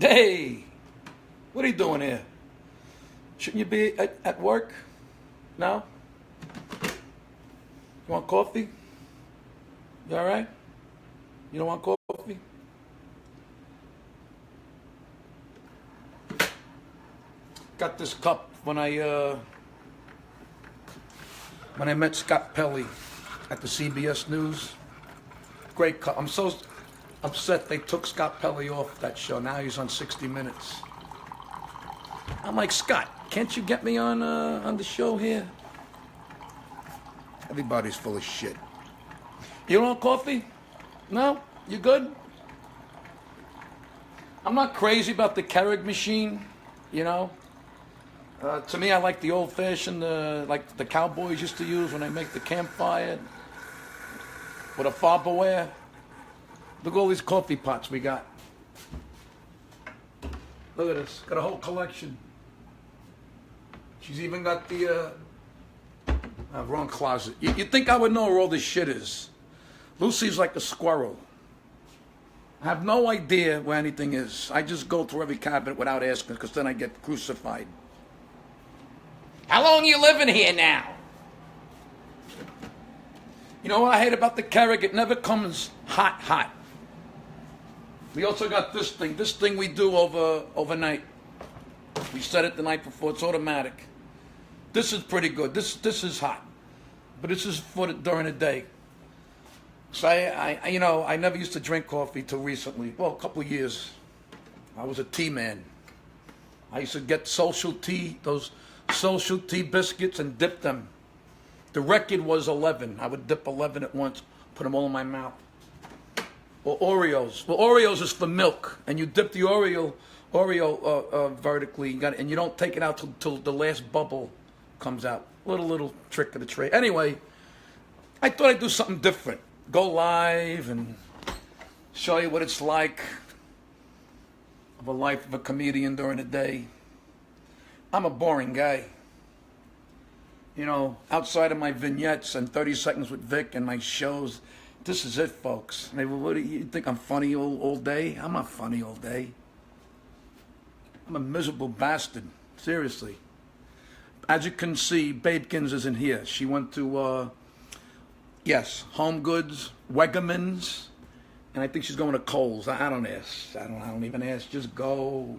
Hey, what are you doing here? Shouldn't you be at work? No? You want coffee? You all right? You don't want coffee? Got this cup when I met Scott Pelley at the CBS News. Great cup. I'm so upset they took Scott Pelley off that show. Now he's on 60 Minutes. I'm like, Scott, can't you get me on the show here? Everybody's full of shit. You don't want coffee? No? You good? I'm not crazy about the Keurig machine, you know. To me, I like the old-fashioned, like the cowboys used to use when they make the campfire with a Farberware. Look at all these coffee pots we got. Look at this. Got a whole collection. She's even got the wrong closet. You think I would know where all this shit is? Lucy's like a squirrel. I have no idea where anything is. I just go through every cabinet without asking, because then I get crucified. How long you living here now? You know what I hate about the Keurig? It never comes hot. We also got this thing. This thing we do overnight. We set it the night before. It's automatic. This is pretty good. This is hot, but this is for during the day. So I never used to drink coffee till recently. Well, a couple of years. I was a tea man. I used to get social tea, those social tea biscuits, and dip them. The record was 11. I would dip 11 at once, put them all in my mouth. Or Oreos. Well, Oreos is for milk, and you dip the Oreo vertically, and you don't take it out till the last bubble comes out. Little trick of the trade. Anyway, I thought I'd do something different. Go live and show you what it's like of a life of a comedian during the day. I'm a boring guy. You know, outside of my vignettes and 30 Seconds with Vic and my shows, this is it, folks. Maybe, what do you think, I'm funny all day? I'm not funny all day. I'm a miserable bastard. Seriously. As you can see, Babekins isn't here. She went to, Home Goods, Wegmans, and I think she's going to Kohl's. I don't ask. I don't even ask. Just go.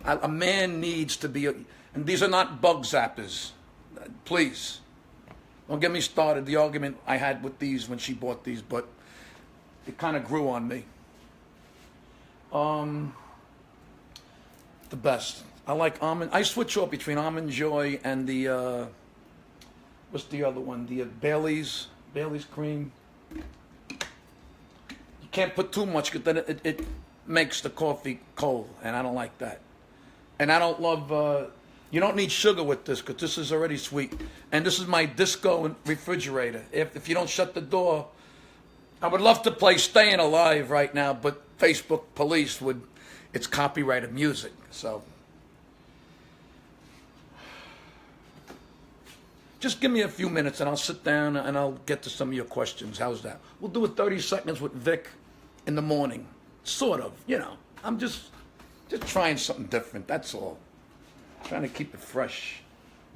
A man needs to be, and these are not bug zappers. Please. Don't get me started. The argument I had with these when she bought these, but it kind of grew on me. The best. I like almond. I switch off between Almond Joy and the, what's the other one? The Bailey's cream. You can't put too much, because then it makes the coffee cold, and I don't like that. And I don't love, you don't need sugar with this, because this is already sweet. And this is my disco refrigerator. If you don't shut the door, I would love to play Staying Alive right now, but Facebook police would, it's copyrighted music, so. Just give me a few minutes and I'll sit down and I'll get to some of your questions. How's that? We'll do a 30 seconds with Vic in the morning. Sort of, you know. I'm just trying something different, that's all. Trying to keep it fresh.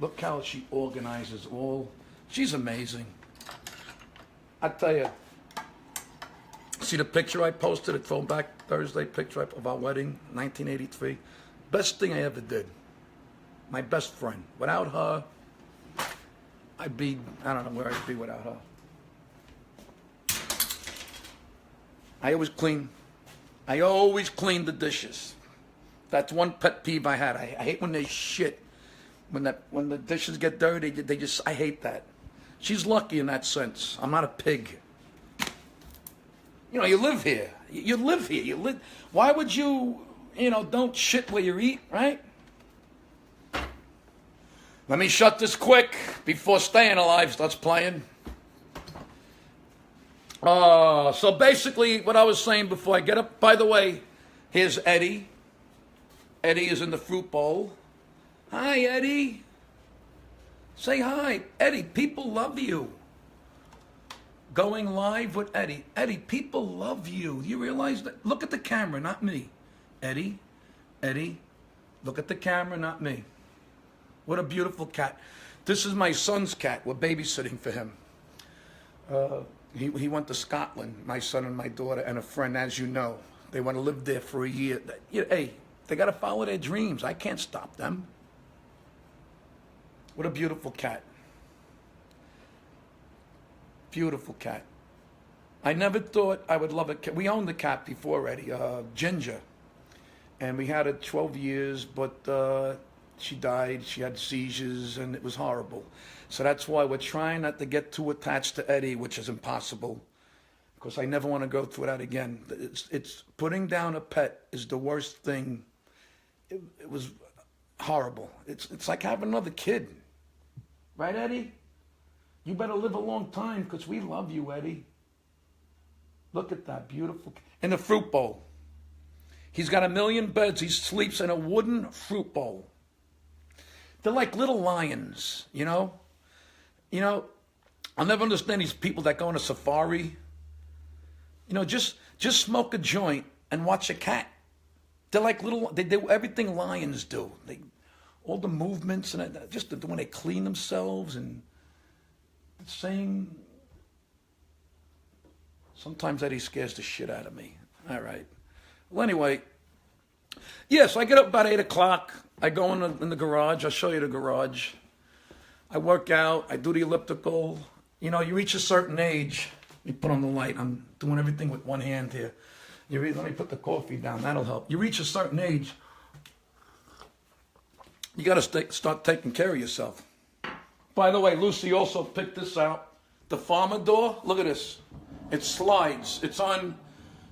Look how she organizes all. She's amazing. I tell you, see the picture I posted, a throwback Thursday picture of our wedding, 1983? Best thing I ever did. My best friend. Without her, I don't know where I'd be without her. I always clean the dishes. That's one pet peeve I had. I hate when they shit. When the dishes get dirty, I hate that. She's lucky in that sense. I'm not a pig. You know, you live here. You live here. Why would you, don't shit where you eat, right? Let me shut this quick before Staying Alive starts playing. So basically what I was saying before I get up, by the way, here's Eddie. Eddie is in the fruit bowl. Hi, Eddie. Say hi. Eddie, people love you. Going live with Eddie. Eddie, people love you. You realize that? Look at the camera, not me. Eddie, Eddie, look at the camera, not me. What a beautiful cat. This is my son's cat. We're babysitting for him. He went to Scotland, my son and my daughter and a friend, as you know. They want to live there for a year. Hey, they got to follow their dreams. I can't stop them. What a beautiful cat. Beautiful cat. I never thought I would love a cat. We owned a cat before already, Ginger. And we had her 12 years, but she died. She had seizures, and it was horrible. So that's why we're trying not to get too attached to Eddie, which is impossible, because I never want to go through that again. It's putting down a pet is the worst thing. It was horrible. It's like having another kid. Right, Eddie? You better live a long time, because we love you, Eddie. Look at that, beautiful. In the fruit bowl. He's got 1,000,000 beds. He sleeps in a wooden fruit bowl. They're like little lions, you know? You know, I'll never understand these people that go on a safari. You know, just smoke a joint and watch a cat. They're like they do everything lions do. All the movements and just when they clean themselves and the same. Sometimes Eddie scares the shit out of me. All right. Well, anyway, yes, I get up about 8 o'clock. I go in the garage. I'll show you the garage. I work out. I do the elliptical. You know, you reach a certain age. Let me put on the light. I'm doing everything with one hand here. Let me put the coffee down. That'll help. You reach a certain age, you got to start taking care of yourself. By the way, Lucy also picked this out. The farmer door. Look at this. It slides. It's on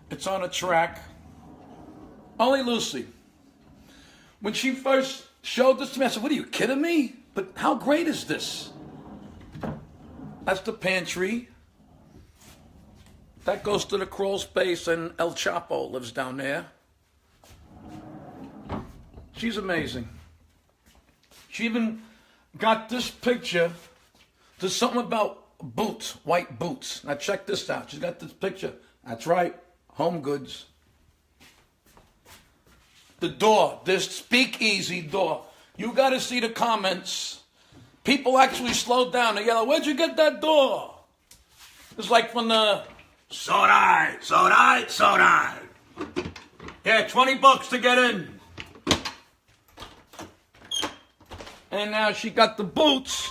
a track. Only Lucy. When she first showed this to me, I said, "What, are you kidding me? But how great is this?" That's the pantry. That goes to the crawl space, and El Chapo lives down there. She's amazing. She even got this picture. There's something about boots, white boots. Now check this out. She's got this picture. That's right, Home Goods. The door, this speakeasy door. You got to see the comments. People actually slowed down. They yell, "Where'd you get that door?" It's like from the, so die. Yeah, $20 to get in. And now she got the boots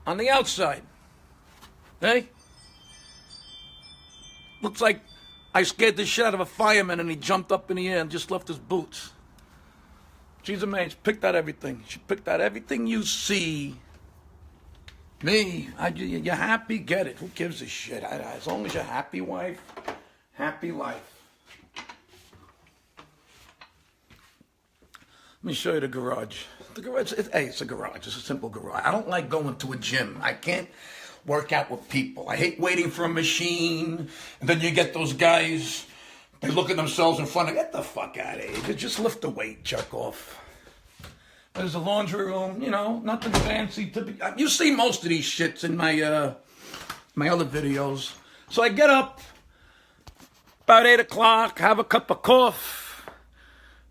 on the outside. Hey? Looks like I scared the shit out of a fireman and he jumped up in the air and just left his boots. She's amazing. Picked out everything. She picked out everything you see. Me, you're happy, get it. Who gives a shit? As long as you're happy, wife, happy life. Let me show you the garage. The garage, it's a garage. It's a simple garage. I don't like going to a gym. I can't work out with people. I hate waiting for a machine. And then you get those guys, they look at themselves in front of, get the fuck out of here. Just lift the weight, jerk off. There's a laundry room, you know, nothing fancy. You see most of these shits in my other videos. So I get up about 8 o'clock, have a cup of coffee,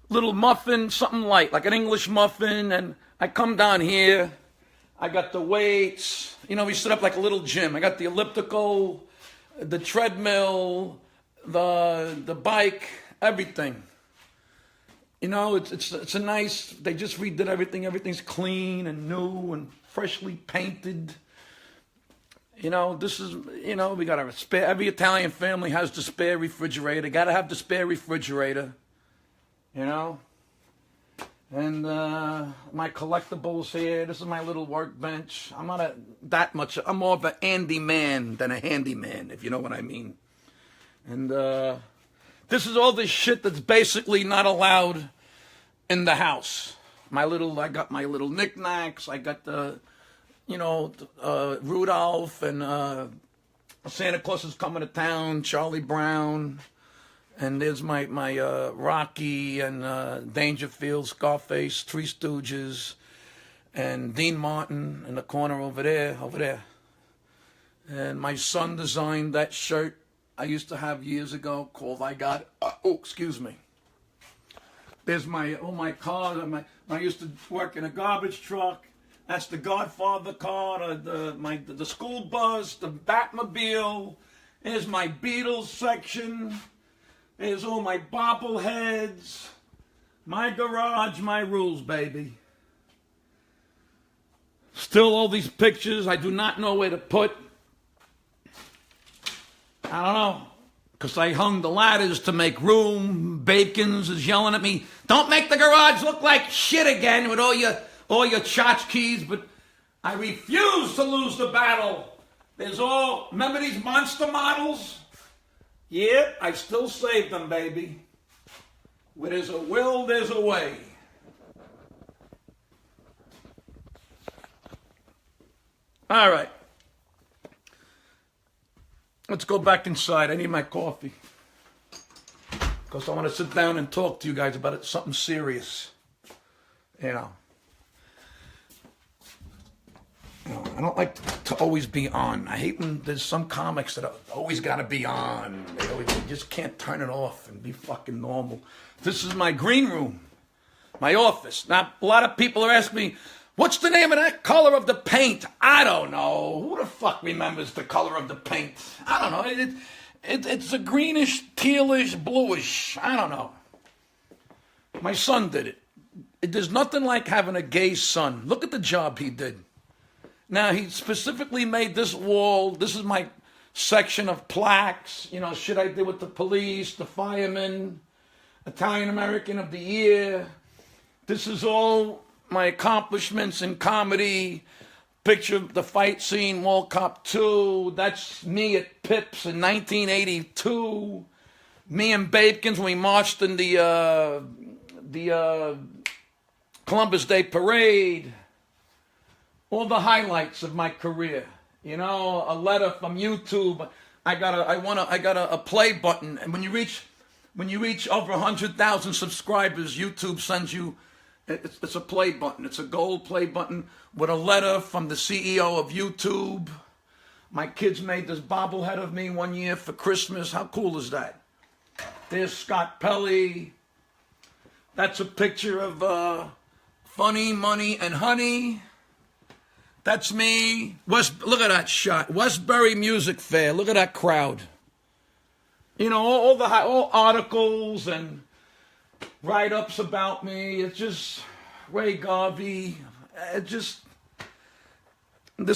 little muffin, something light, like an English muffin, and I come down here. I got the weights. You know, we set up like a little gym. I got the elliptical, the treadmill, the bike, everything. You know, it's a nice, they just redid everything. Everything's clean and new and freshly painted. You know, this is, you know, we got every Italian family has the spare refrigerator. Got to have the spare refrigerator, you know. And my collectibles here. This is my little workbench. I'm not I'm more of an Andy man than a handyman, if you know what I mean. And this is all this shit that's basically not allowed in the house. I got my little knickknacks. I got the, you know, Rudolph and Santa Claus is coming to town, Charlie Brown. And there's my Rocky and Dangerfield, Scarface, Three Stooges, and Dean Martin in the corner over there. And my son designed that shirt I used to have years ago called excuse me. There's all my cars. I used to work in a garbage truck. That's the Godfather car, the school bus, the Batmobile. There's my Beatles section. There's all my bobbleheads. My garage, my rules, baby. Still all these pictures I do not know where to put. I don't know. Because I hung the ladders to make room. Bacon's is yelling at me, don't make the garage look like shit again with all your tchotchkes. But I refuse to lose the battle. Remember these monster models? Yeah, I still saved them, baby. Where there's a will, there's a way. All right. Let's go back inside. I need my coffee. Because I want to sit down and talk to you guys about something serious. You know, I don't like to always be on. I hate when there's some comics that always got to be on. They just can't turn it off and be fucking normal. This is my green room, my office. Now, a lot of people are asking me, what's the name of that color of the paint? I don't know. Who the fuck remembers the color of the paint? I don't know. It's a greenish, tealish, bluish. I don't know. My son did it. There's nothing like having a gay son. Look at the job he did. Now, he specifically made this wall. This is my section of plaques. You know, shit I did with the police, the firemen, Italian American of the Year. This is all my accomplishments in comedy. Picture of the fight scene, Mall Cop 2. That's me at Pips in 1982. Me and Babkins when we marched in the Columbus Day Parade. All the highlights of my career. You know, a letter from YouTube. I got a play button, and when you reach over 100,000 subscribers, YouTube sends you. It's a play button. It's a gold play button with a letter from the CEO of YouTube. My kids made this bobblehead of me one year for Christmas. How cool is that? There's Scott Pelley. That's a picture of Funny, Money, and Honey. That's me. Look at that shot. Westbury Music Fair. Look at that crowd. You know, all articles and write-ups about me. It's just Ray Garvey. This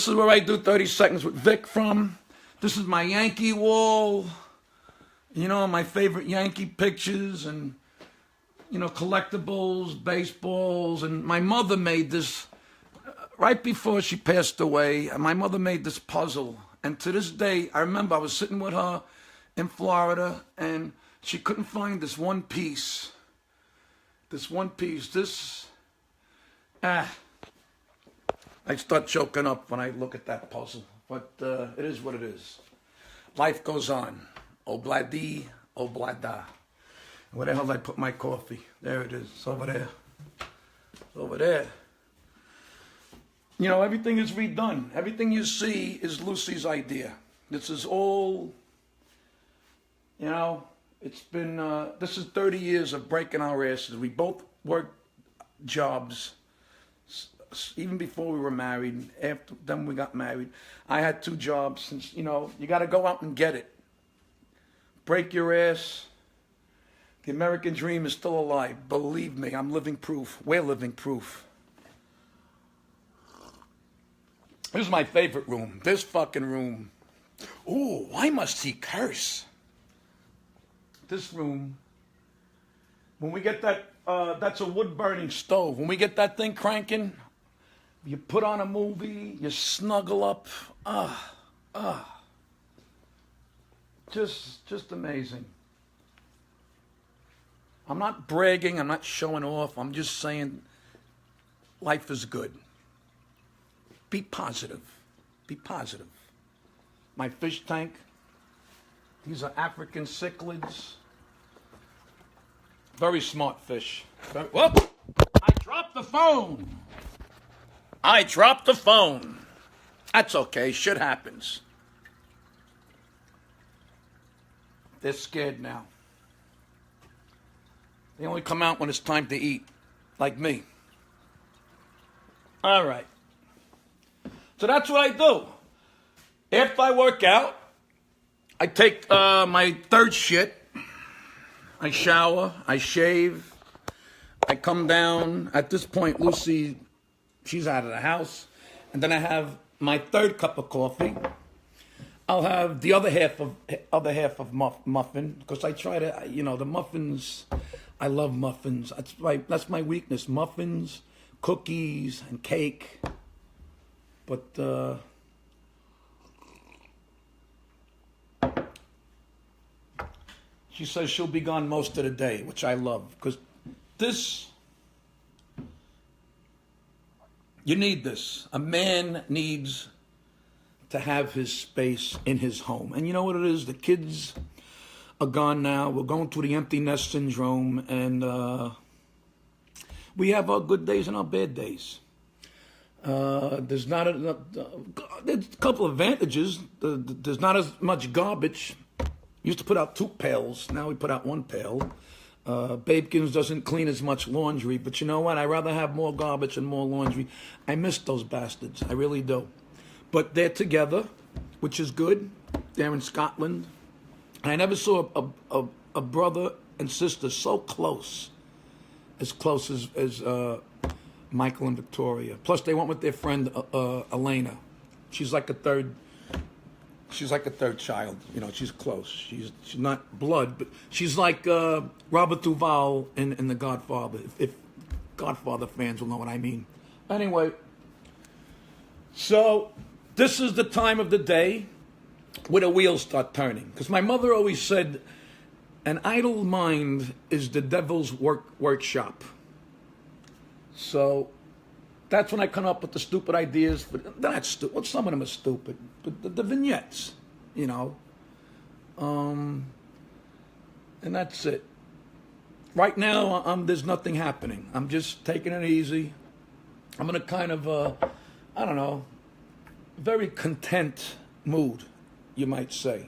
is where I do 30 Seconds with Vic from. This is my Yankee wall. You know, my favorite Yankee pictures and, you know, collectibles, baseballs. And my mother made this right before she passed away. My mother made this puzzle. And to this day, I remember I was sitting with her in Florida and she couldn't find this one piece. I start choking up when I look at that puzzle, but it is what it is. Life goes on. Obladi, oblada. Where the hell did I put my coffee? There it is. It's over there. It's over there. You know, everything is redone. Everything you see is Lucy's idea. This is all, you know, it's been, this is 30 years of breaking our asses. We both worked jobs, even before we were married. After then we got married. I had 2 jobs. Since, you know, you got to go out and get it. Break your ass. The American dream is still alive. Believe me, I'm living proof. We're living proof. This is my favorite room. This fucking room. Ooh, why must he curse? This room, when we get that, that's a wood-burning stove. When we get that thing cranking, you put on a movie, you snuggle up. Just amazing. I'm not bragging. I'm not showing off. I'm just saying life is good. Be positive. Be positive. My fish tank. These are African cichlids. Very smart fish. Whoop! I dropped the phone. That's okay. Shit happens. They're scared now. They only come out when it's time to eat, like me. All right. So that's what I do. After I work out, I take my third shit. I shower, I shave, I come down. At this point, Lucy, she's out of the house. And then I have my third cup of coffee. I'll have the other half of muffin, because I try to, the muffins. I love muffins. That's my weakness. Muffins, cookies, and cake. But she says she'll be gone most of the day, which I love, because you need this. A man needs to have his space in his home. And you know what it is? The kids are gone now. We're going through the empty nest syndrome, and we have our good days and our bad days. There's a couple of advantages. There's not as much garbage. Used to put out 2 pails. Now we put out 1 pail. Babekins doesn't clean as much laundry, but you know what? I'd rather have more garbage and more laundry. I miss those bastards. I really do. But they're together, which is good. They're in Scotland. And I never saw a brother and sister so close as Michael and Victoria. Plus, they went with their friend Elena. She's like a third child. She's close. She's not blood, but she's like Robert Duvall in The Godfather. If Godfather fans will know what I mean. Anyway, so this is the time of the day where the wheels start turning. Because my mother always said, an idle mind is the devil's workshop. So that's when I come up with the stupid ideas. But they're not stupid. Well, some of them are stupid. But the vignettes, and that's it. Right now, there's nothing happening. I'm just taking it easy. I'm in a kind of, very content mood, you might say.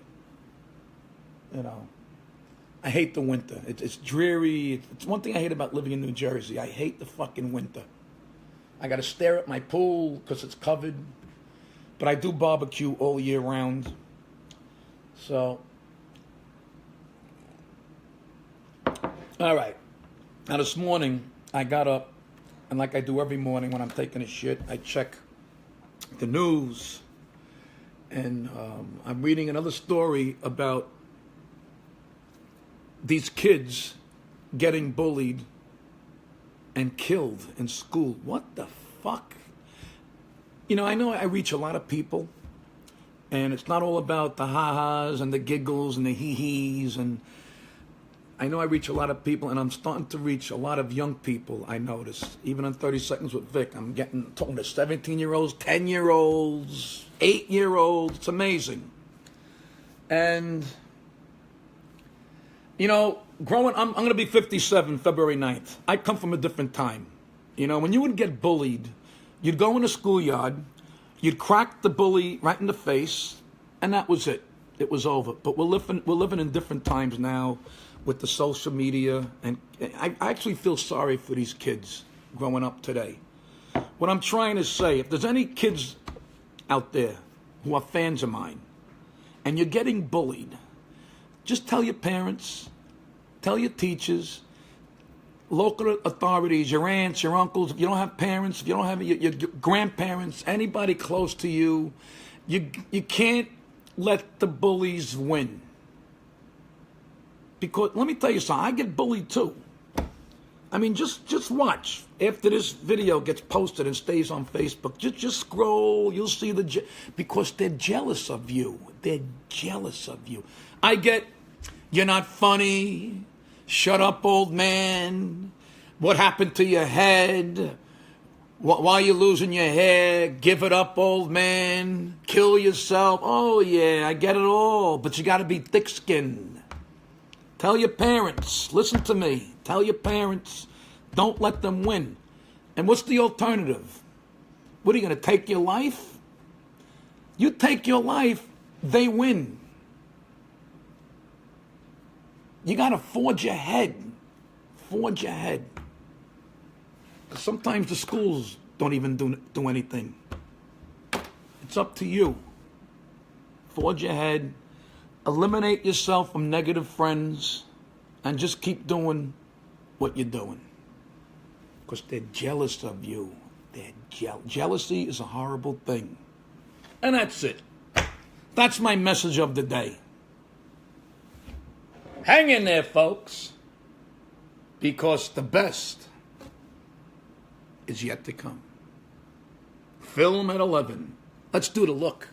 I hate the winter. It's dreary. It's one thing I hate about living in New Jersey. I hate the fucking winter. I got to stare at my pool because it's covered. But I do barbecue all year round. So, all right. Now this morning, I got up, and like I do every morning when I'm taking a shit, I check the news. And I'm reading another story about these kids getting bullied and killed in school. What the fuck? I know I reach a lot of people, and it's not all about the ha-has and the giggles and the hee-hees, and I know I reach a lot of people, and I'm starting to reach a lot of young people, I notice. Even on 30 Seconds with Vic, I'm talking to 17-year-olds, 10-year-olds, 8-year-olds. It's amazing. And growing, I'm going to be 57 February 9th. I come from a different time. When you would get bullied, you'd go in the schoolyard, you'd crack the bully right in the face, and that was it. It was over. But we're living in different times now with the social media, and I actually feel sorry for these kids growing up today. What I'm trying to say, if there's any kids out there who are fans of mine, and you're getting bullied, just tell your parents, tell your teachers, local authorities, your aunts, your uncles. If you don't have parents, if you don't have your grandparents, anybody close to you, you can't let the bullies win. Because let me tell you something, I get bullied too. I mean, just watch. After this video gets posted and stays on Facebook, just scroll. You'll see because they're jealous of you. They're jealous of you. I get, you're not funny. Shut up, old man. What happened to your head? Why are you losing your hair? Give it up, old man. Kill yourself. Oh, yeah, I get it all. But you got to be thick-skinned. Tell your parents. Listen to me. Tell your parents. Don't let them win. And what's the alternative? What, are you going to take your life? You take your life, they win. You got to forge ahead. Forge ahead. 'Cause sometimes the schools don't even do anything. It's up to you. Forge ahead. Eliminate yourself from negative friends. And just keep doing what you're doing. Because they're jealous of you. Jealousy is a horrible thing. And that's it. That's my message of the day. Hang in there, folks. Because the best is yet to come. Film at 11. Let's do the look.